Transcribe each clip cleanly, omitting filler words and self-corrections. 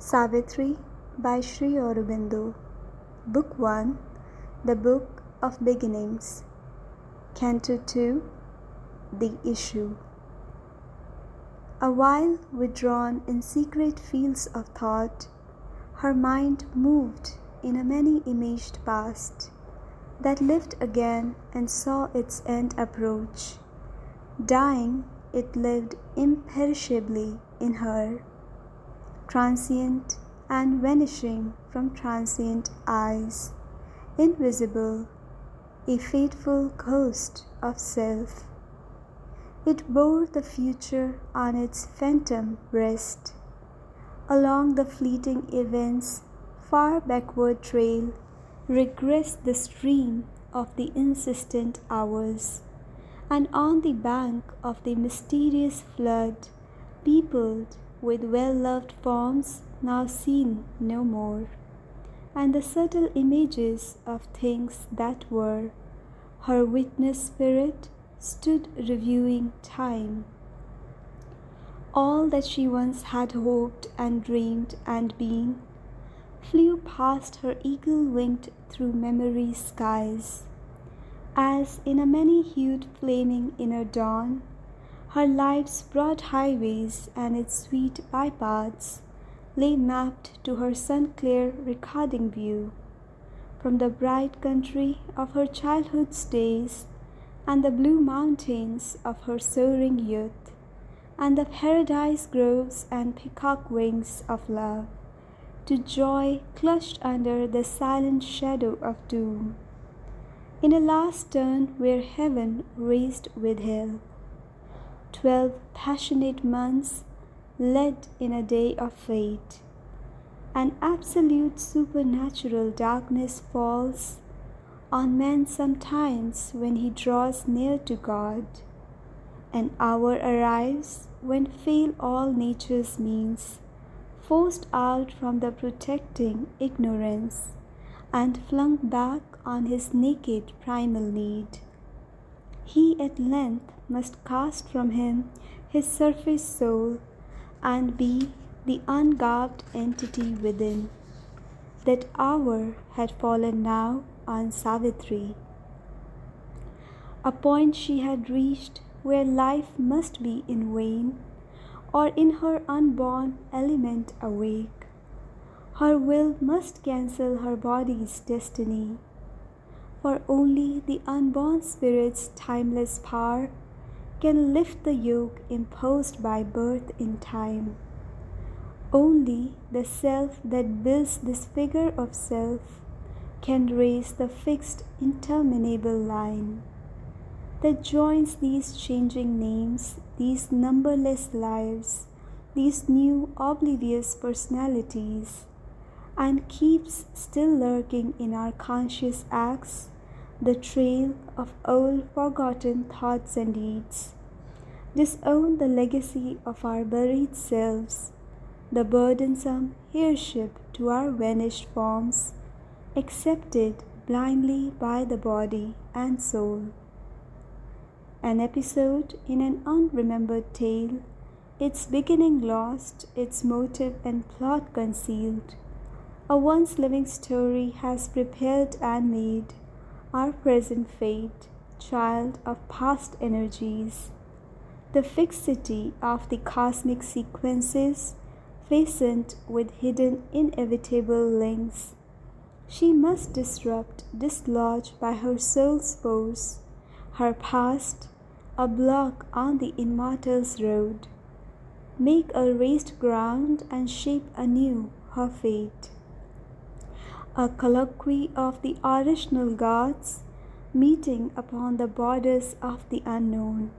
Savitri by Sri Aurobindo. Book 1, The Book of Beginnings. Canto 2, The Issue. A while withdrawn in secret fields of thought, her mind moved in a many-imaged past that lived again and saw its end approach. Dying, it lived imperishably in her, transient and vanishing from transient eyes, invisible, a fateful ghost of self. It bore the future on its phantom breast. Along the fleeting events' far backward trail regressed the stream of the insistent hours, and on the bank of the mysterious flood, peopled with well-loved forms now seen no more, and the subtle images of things that were, her witness spirit stood reviewing time. All that she once had hoped and dreamed and been flew past her eagle-winged through memory's skies, as in a many-hued flaming inner dawn, her life's broad highways and its sweet bypaths lay mapped to her sun-clear recording view, from the bright country of her childhood's days and the blue mountains of her soaring youth, and the paradise groves and peacock wings of love, to joy clutched under the silent shadow of doom, in a last turn where heaven raced with hell. 12 passionate months led in a day of fate. An absolute supernatural darkness falls on man sometimes when he draws near to God. An hour arrives when fail all nature's means, forced out from the protecting ignorance, and flung back on his naked primal need. He at length must cast from him his surface soul and be the ungarbed entity within. That hour had fallen now on Savitri, a point she had reached where life must be in vain, or in her unborn element awake. Her will must cancel her body's destiny, for only the unborn spirit's timeless power can lift the yoke imposed by birth in time. Only the self that builds this figure of self can raise the fixed interminable line that joins these changing names, these numberless lives, these new oblivious personalities, and keeps still lurking in our conscious acts the trail of old forgotten thoughts and deeds. Disown the legacy of our buried selves, the burdensome heirship to our vanished forms, accepted blindly by the body and soul. An episode in an unremembered tale, its beginning lost, its motive and plot concealed. A once living story has prepared and made our present fate, child of past energies. The fixity of the cosmic sequences fastened with hidden inevitable links. She must disrupt, dislodge by her soul's force, her past, a block on the immortal's road, make a raised ground and shape anew her fate. A colloquy of the original gods meeting upon the borders of the unknown.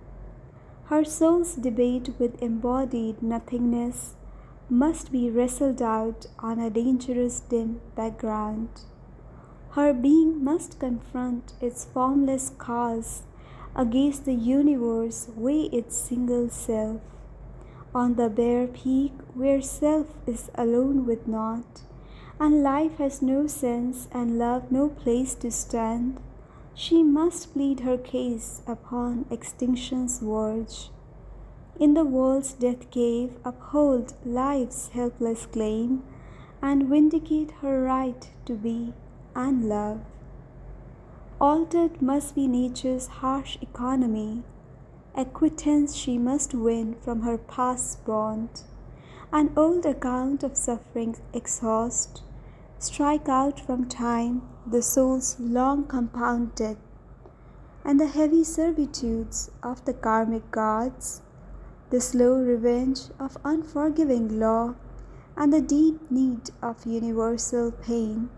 Her soul's debate with embodied nothingness must be wrestled out on a dangerous dim background. Her being must confront its formless cause against the universe, weigh its single self. On the bare peak where self is alone with naught, and life has no sense and love no place to stand, she must plead her case upon extinction's verge. In the world's death cave uphold life's helpless claim and vindicate her right to be and love. Altered must be nature's harsh economy, acquittance she must win from her past bond, an old account of suffering exhaust, strike out from time the soul's long compound debt, and the heavy servitudes of the karmic gods, the slow revenge of unforgiving law, and the deep need of universal pain,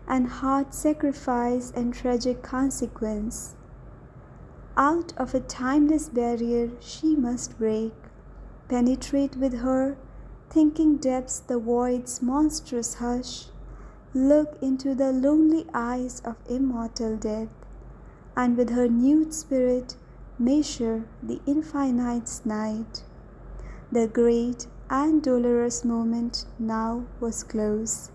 and hard sacrifice and tragic consequence. Out of a timeless barrier she must break, penetrate with her thinking depths the void's monstrous hush, look into the lonely eyes of immortal death, and with her nude spirit measure the infinite's night. The great and dolorous moment now was close.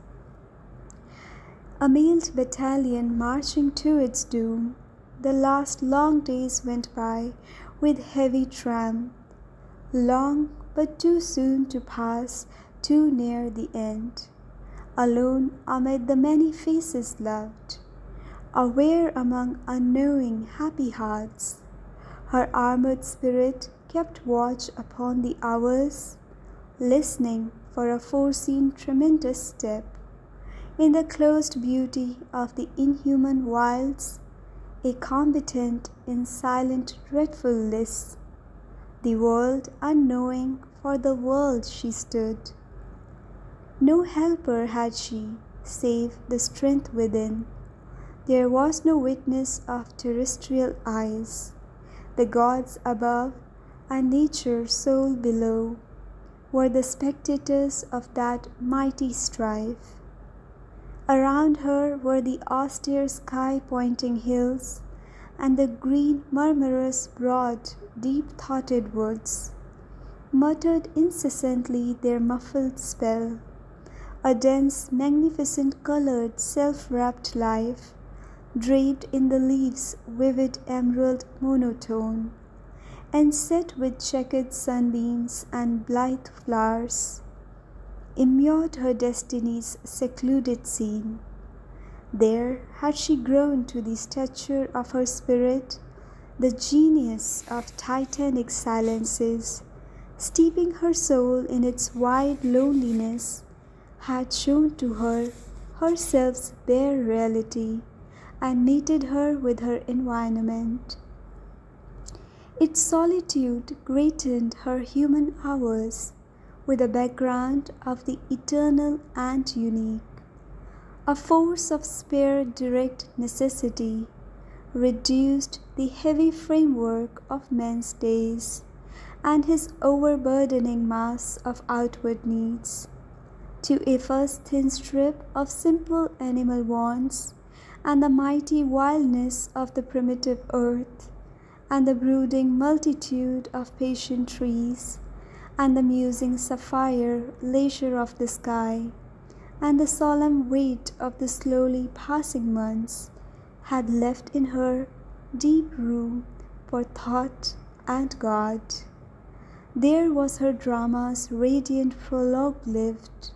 A mailed battalion marching to its doom, the last long days went by with heavy tramp, long but too soon to pass, too near the end. Alone amid the many faces loved, aware among unknowing happy hearts, her armored spirit kept watch upon the hours, listening for a foreseen tremendous step. In the closed beauty of the inhuman wilds, a combatant in silent dreadful lists, the world unknowing for the world she stood. No helper had she, save the strength within. There was no witness of terrestrial eyes. The gods above and nature's soul below were the spectators of that mighty strife. Around her were the austere sky-pointing hills and the green murmurous broad deep-thoughted woods, muttered incessantly their muffled spell, a dense magnificent coloured self-wrapped life, draped in the leaves' vivid emerald monotone, and set with checkered sunbeams and blithe flowers, immured her destiny's secluded scene. There had she grown to the stature of her spirit, the genius of titanic silences, steeping her soul in its wide loneliness, had shown to her herself's bare reality, and mated her with her environment. Its solitude greatened her human hours with a background of the eternal and unique. A force of spare direct necessity reduced the heavy framework of man's days and his overburdening mass of outward needs to a first thin strip of simple animal wants and the mighty wildness of the primitive earth and the brooding multitude of patient trees and the musing sapphire leisure of the sky, and the solemn weight of the slowly passing months had left in her deep room for thought and God. There was her drama's radiant prologue lived,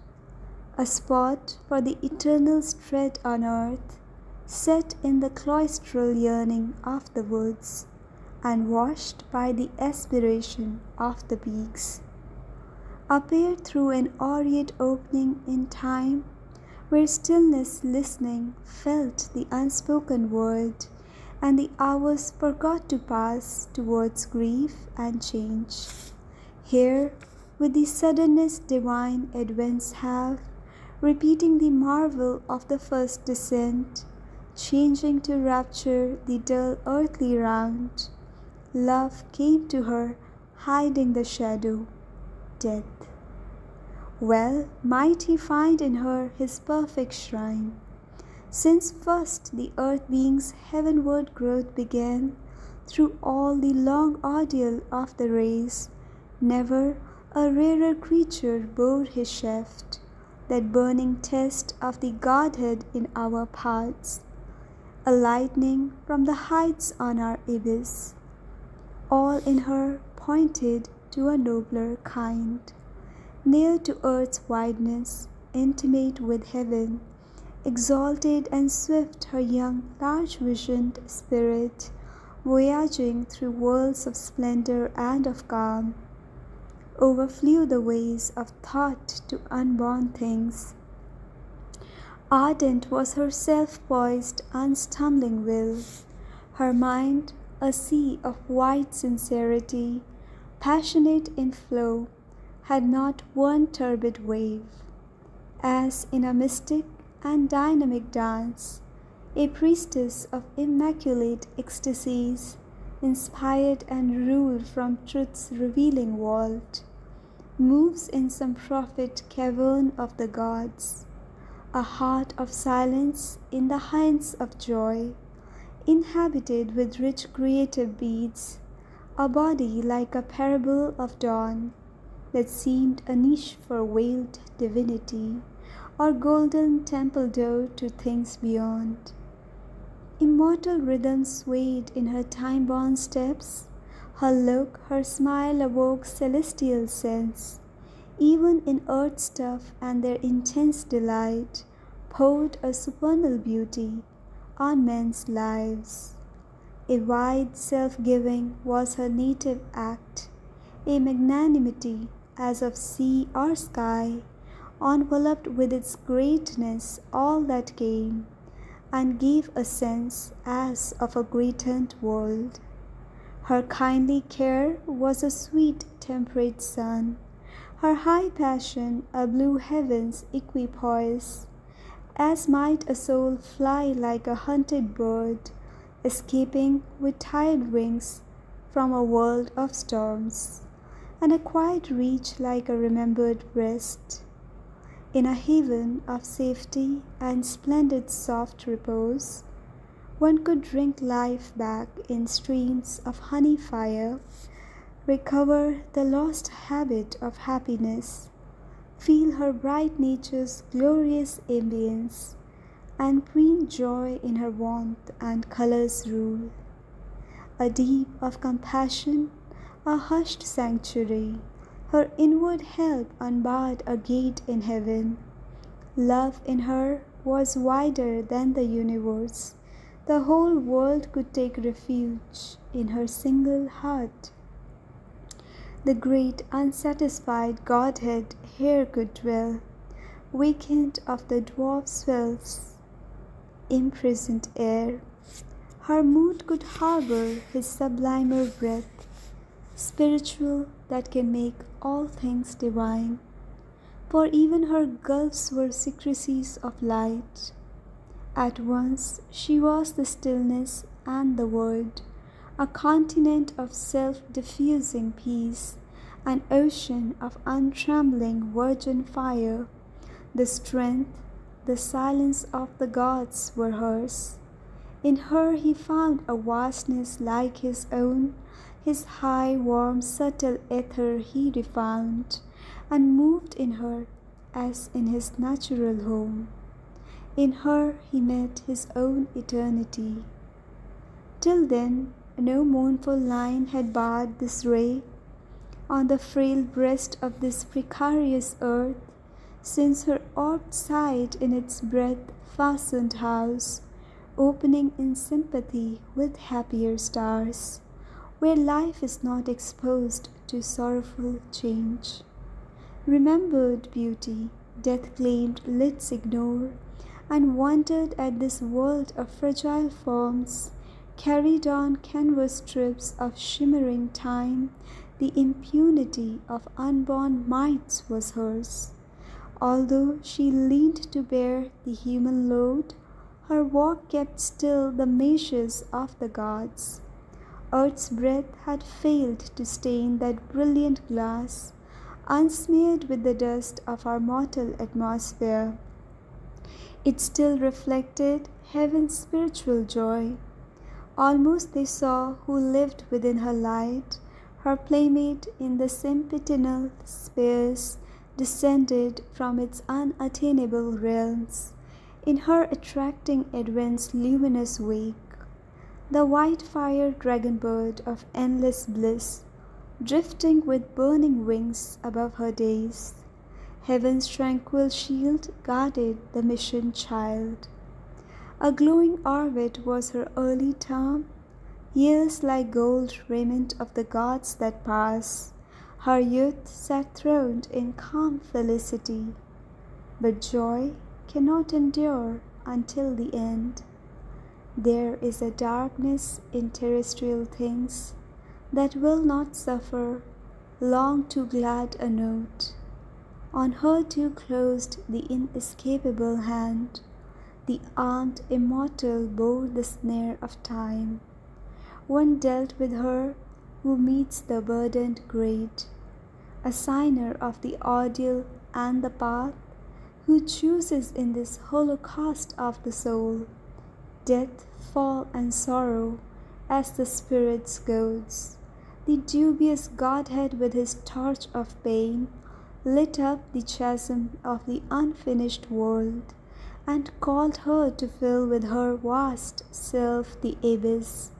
a spot for the eternal's tread on earth, set in the cloistral yearning of the woods, and washed by the aspiration of the peaks. Appeared through an aureate opening in time, where stillness listening felt the unspoken word, and the hours forgot to pass towards grief and change. Here, with the suddenness divine advents have, repeating the marvel of the first descent, changing to rapture the dull earthly round, love came to her, hiding the shadow, death. Well might he find in her his perfect shrine, since first the earth being's heavenward growth began, through all the long ordeal of the race, never a rarer creature bore his shaft, that burning test of the Godhead in our paths, a lightning from the heights on our abyss. All in her pointed to a nobler kind, near to earth's wideness, intimate with heaven, exalted and swift her young, large-visioned spirit, voyaging through worlds of splendor and of calm, overflew the ways of thought to unborn things. Ardent was her self-poised, unstumbling will, her mind a sea of white sincerity, passionate in flow, had not one turbid wave. As in a mystic and dynamic dance, a priestess of immaculate ecstasies, inspired and ruled from truth's revealing vault, moves in some prophet cavern of the gods, a heart of silence in the hinds of joy, inhabited with rich creative beads, a body like a parable of dawn that seemed a niche for veiled divinity, or golden temple door to things beyond. Immortal rhythm swayed in her time-bound steps, her look, her smile awoke celestial sense. Even in earth's stuff and their intense delight, poured a supernal beauty on men's lives. A wide self-giving was her native act, a magnanimity as of sea or sky, enveloped with its greatness all that came, and gave a sense as of a greatened world. Her kindly care was a sweet temperate sun, her high passion a blue heaven's equipoise, as might a soul fly like a hunted bird, escaping with tired wings from a world of storms, and a quiet reach like a remembered rest. In a haven of safety and splendid soft repose, one could drink life back in streams of honey fire, recover the lost habit of happiness, feel her bright nature's glorious ambience, and preen joy in her warmth and color's rule. A deep of compassion, a hushed sanctuary, her inward help unbarred a gate in heaven. Love in her was wider than the universe. The whole world could take refuge in her single heart. The great unsatisfied Godhead here could dwell, vacant of the dwarf swell's imprisoned air. Her mood could harbor his sublimer breath, spiritual that can make all things divine. For even her gulfs were secrecies of light. At once she was the stillness and the word, a continent of self-diffusing peace, an ocean of untrembling virgin fire. The strength, the silence of the gods were hers. In her he found a vastness like his own, his high, warm, subtle ether he refound, and moved in her as in his natural home. In her he met his own eternity. Till then, no mournful line had barred this ray on the frail breast of this precarious earth, since her orbed side in its breath-fastened house, opening in sympathy with happier stars, where life is not exposed to sorrowful change. Remembered beauty, death-claimed lids ignore, and wondered at this world of fragile forms, carried on canvas strips of shimmering time. The impunity of unborn mites was hers. Although she leaned to bear the human load, her walk kept still the measures of the gods. Earth's breath had failed to stain that brilliant glass, unsmeared with the dust of our mortal atmosphere. It still reflected heaven's spiritual joy. Almost they saw who lived within her light, her playmate in the sempiternal spheres, descended from its unattainable realms, in her attracting advent's luminous wake, the white fire dragon bird of endless bliss, drifting with burning wings above her days, Heaven's tranquil shield guarded the mission child. A glowing orbit was her early term, years like gold raiment of the gods that pass. Her youth sat throned in calm felicity. But joy cannot endure until the end. There is a darkness in terrestrial things that will not suffer long too glad a note. On her too closed the inescapable hand. The armed immortal bore the snare of time. One dealt with her who meets the burdened great, a signer of the ordeal and the path, who chooses in this holocaust of the soul, death, fall, and sorrow as the spirit's goads. The dubious Godhead with his torch of pain lit up the chasm of the unfinished world, and called her to fill with her vast self the abyss.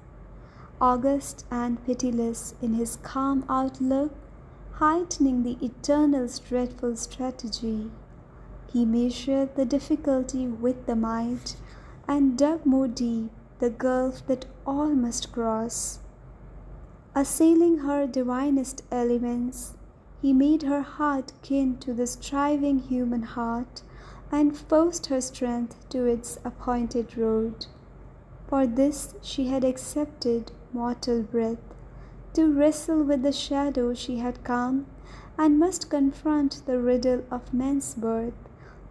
August and pitiless in his calm outlook, heightening the eternal's dreadful strategy, he measured the difficulty with the might, and dug more deep the gulf that all must cross. Assailing her divinest elements, he made her heart kin to the striving human heart, and forced her strength to its appointed road. For this she had accepted mortal breath, to wrestle with the shadow she had come, and must confront the riddle of man's birth,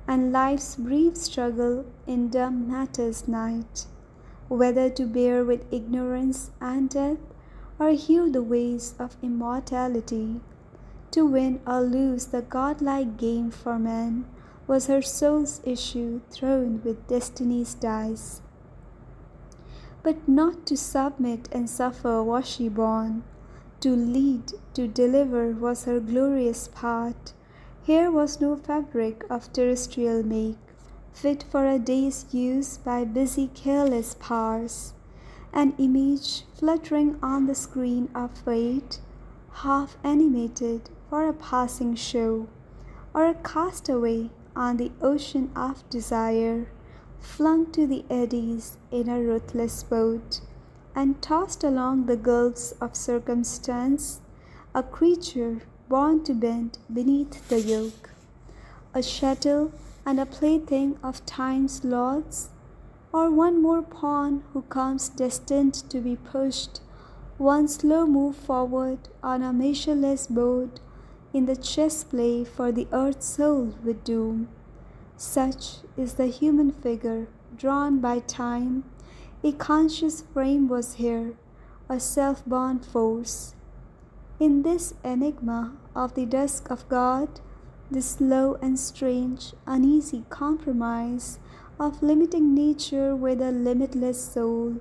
and life's brief struggle in dumb matter's night, whether to bear with ignorance and death, or hew the ways of immortality. To win or lose the godlike game for man was her soul's issue thrown with destiny's dice. But not to submit and suffer was she born. To lead, to deliver was her glorious part. Here was no fabric of terrestrial make, fit for a day's use by busy careless powers. An image fluttering on the screen of fate, half animated for a passing show, or a castaway on the ocean of desire, flung to the eddies in a ruthless boat, and tossed along the gulfs of circumstance, a creature born to bend beneath the yoke, a chattel and a plaything of time's lords, or one more pawn who comes destined to be pushed, one slow move forward on a measureless board in the chess play for the earth's soul with doom. Such is the human figure drawn by time. A conscious frame was here, a self-born force. In this enigma of the dusk of God, this slow and strange, uneasy compromise of limiting nature with a limitless soul,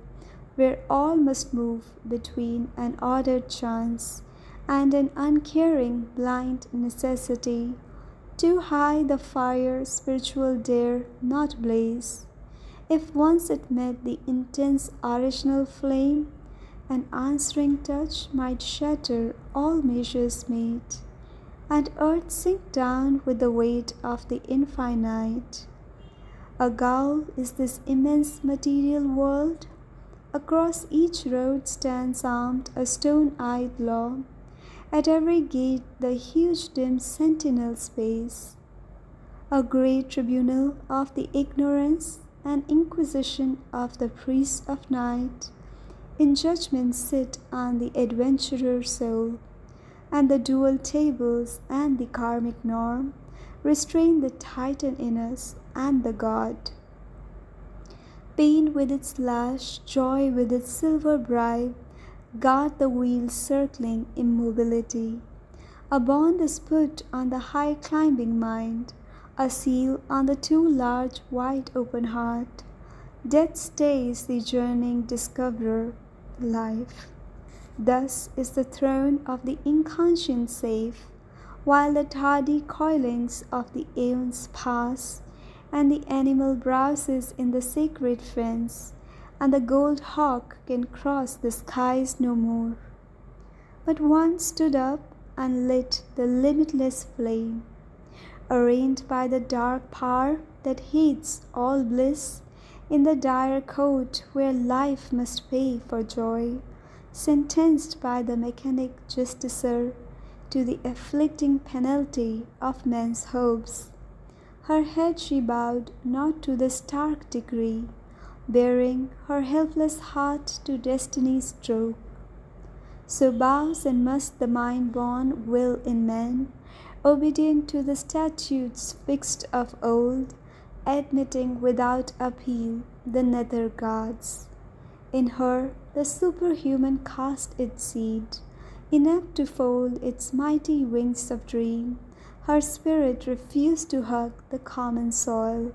where all must move between an ordered chance and an uncaring blind necessity, too high the fire spiritual dare not blaze. If once it met the intense original flame, an answering touch might shatter all measures made, and earth sink down with the weight of the infinite. A gaol is this immense material world. Across each road stands armed a stone-eyed law. At every gate the huge dim sentinel space, a great tribunal of the ignorance and inquisition of the priests of night. In judgment sit on the adventurer soul, and the dual tables and the karmic norm restrain the titan in us and the god. Pain with its lash, joy with its silver bribe, guard the wheel's circling immobility. A bond is put on the high climbing mind, a seal on the too large wide open heart. Death stays the journeying discoverer, life. Thus is the throne of the inconscient safe, while the tardy coilings of the aeons pass, and the animal browses in the sacred fence, and the gold hawk can cross the skies no more. But one stood up and lit the limitless flame. arraigned by the dark power that hates all bliss, in the dire court where life must pay for joy, sentenced by the mechanic justicer to the afflicting penalty of men's hopes. Her head she bowed not to the stark decree, baring her helpless heart to destiny's stroke. So bows and must the mind-born will in man, obedient to the statutes fixed of old, admitting without appeal the nether gods. In her the superhuman cast its seed, inept to fold its mighty wings of dream. Her spirit refused to hug the common soil,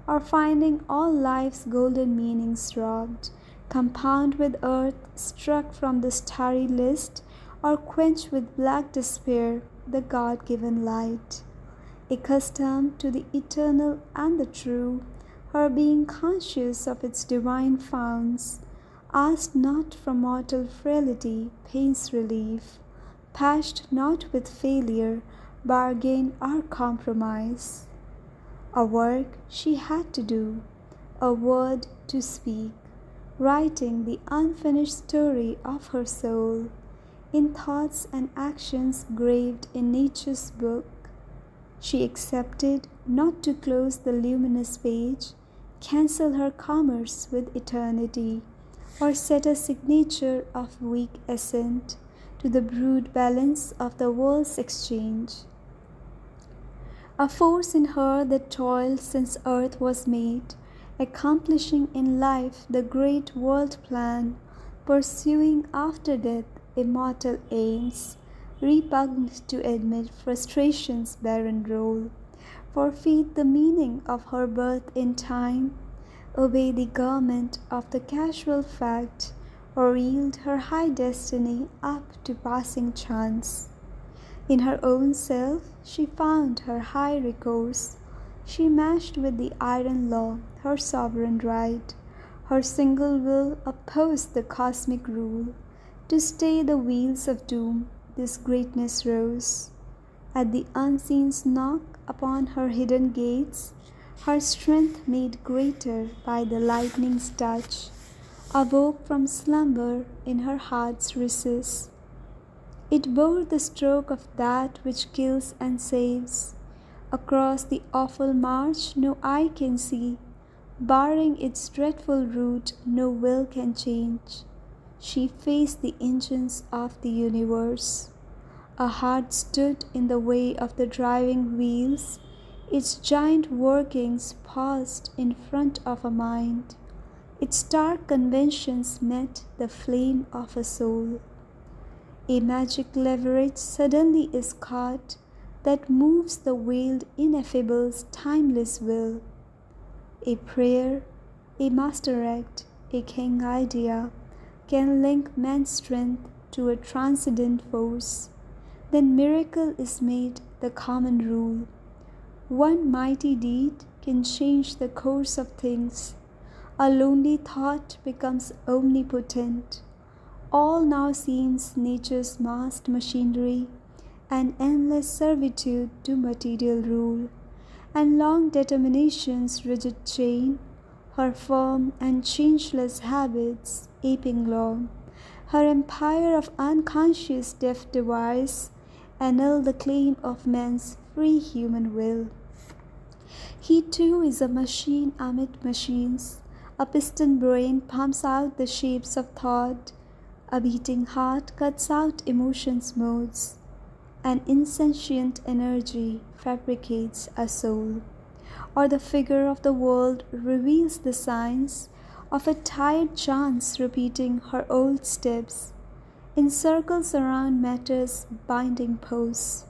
or finding all life's golden meanings robbed, compound with earth struck from the starry list, or quench with black despair the God-given light. Accustomed to the eternal and the true, her being conscious of its divine founts, asked not from mortal frailty pain's relief, patched not with failure, bargain or compromise. A work she had to do, a word to speak, writing the unfinished story of her soul, in thoughts and actions graved in nature's book. She accepted not to close the luminous page, cancel her commerce with eternity, or set a signature of weak assent to the brood balance of the world's exchange. A force in her that toiled since earth was made, accomplishing in life the great world plan, pursuing after death immortal aims, repugned to admit frustration's barren role, forfeit the meaning of her birth in time, obey the government of the casual fact, or yield her high destiny up to passing chance. In her own self she found her high recourse. She matched with the iron law her sovereign right. Her single will opposed the cosmic rule. To stay the wheels of doom, this greatness rose. At the unseen's knock upon her hidden gates, her strength made greater by the lightning's touch, awoke from slumber in her heart's recess. It bore the stroke of that which kills and saves. Across the awful march no eye can see, barring its dreadful route no will can change. She faced the engines of the universe. A heart stood in the way of the driving wheels, its giant workings paused in front of a mind. Its stark conventions met the flame of a soul. A magic leverage suddenly is caught that moves the veiled ineffable's timeless will. A prayer, a master act, a king idea can link man's strength to a transcendent force. Then miracle is made the common rule. One mighty deed can change the course of things. A lonely thought becomes omnipotent. All now seems nature's massed machinery, an endless servitude to material rule, and long determination's rigid chain, her firm and changeless habits aping law, her empire of unconscious deft device annul the claim of man's free human will. He too is a machine amid machines. A piston brain pumps out the shapes of thought. A beating heart cuts out emotion's modes. An insentient energy fabricates a soul. Or the figure of the world reveals the signs of a tired chance repeating her old steps in circles around matter's binding posts.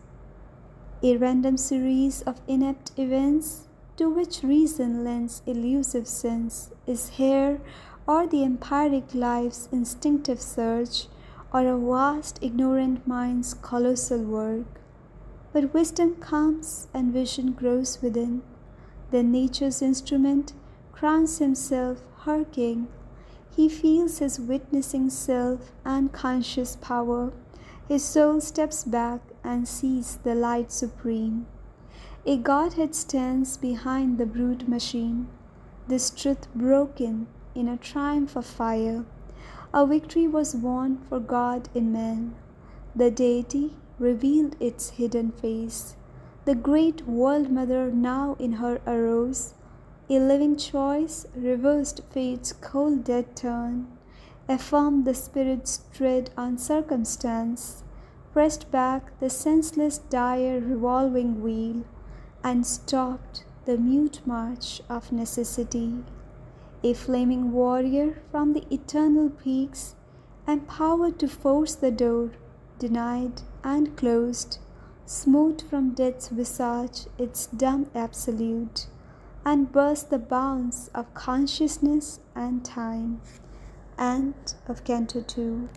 A random series of inept events to which reason lends elusive sense is here, or the empiric life's instinctive search, or a vast ignorant mind's colossal work. But wisdom comes and vision grows within. Then nature's instrument crowns himself her king. He feels his witnessing self and conscious power. His soul steps back and sees the light supreme. A godhead stands behind the brute machine, this truth broken in a triumph of fire. A victory was won for God in man. The deity revealed its hidden face. The great world mother now in her arose, a living choice reversed fate's cold dead turn, affirmed the spirit's tread on circumstance, pressed back the senseless dire revolving wheel, and stopped the mute march of necessity. A flaming warrior from the eternal peaks, empowered to force the door, denied and closed, smote from death's visage its dumb absolute, and burst the bounds of consciousness and time. End of Canto 2.